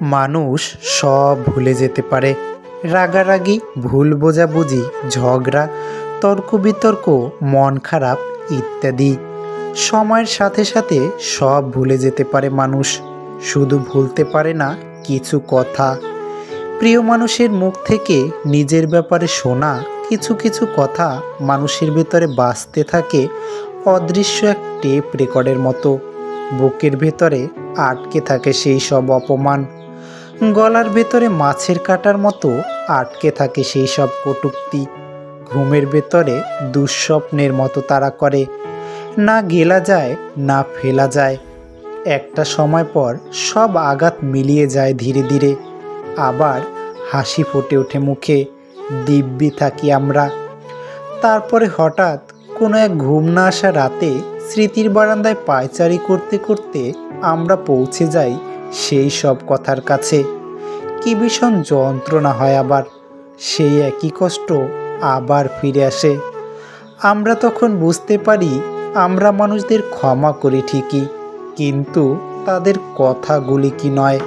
মানুষ সব ভুলে যেতে পারে। রাগারাগি, ভুল বোঝাবুঝি, ঝগড়া, তর্ক বিতর্ক, মন খারাপ ইত্যাদি। সময়ের সাথে সাথে সব ভুলে যেতে পারে মানুষ, শুধু ভুলতে পারে না কিছু কথা। প্রিয় মানুষের মুখ থেকে নিজের ব্যাপারে শোনা কিছু কিছু কথা মানুষের ভেতরে বাজতে থাকে অদৃশ্য এক টেপ রেকর্ডের মতো। বুকের ভেতরে আটকে থাকে সেই সব অপমান, গলার ভেতরে মাছের কাঁটার মতো আটকে থাকে সেই সব কটূক্তি। ঘুমের ভেতরে দুঃস্বপ্নের মতো তারা করে, না গেলা যায় না ফেলা যায়। একটা সময় পর সব আঘাত মিলিয়ে যায় ধীরে ধীরে, আবার হাসি ফুটে ওঠে মুখে, দিব্যি থাকি আমরা। তারপরে হঠাৎ কোনো এক ঘুম না আসা রাতে স্মৃতির বারান্দায় পায়চারি করতে করতে আমরা পৌঁছে যাই সেই সব কথার কাছে। কি ভীষণ যন্ত্রণা হয়, আবার সেই একই কষ্ট আবার ফিরে আসে। আমরা তখন বুঝতে পারি আমরা মানুষদের ক্ষমা করি ঠিকই, কিন্তু তাদের কথাগুলি কি নয়।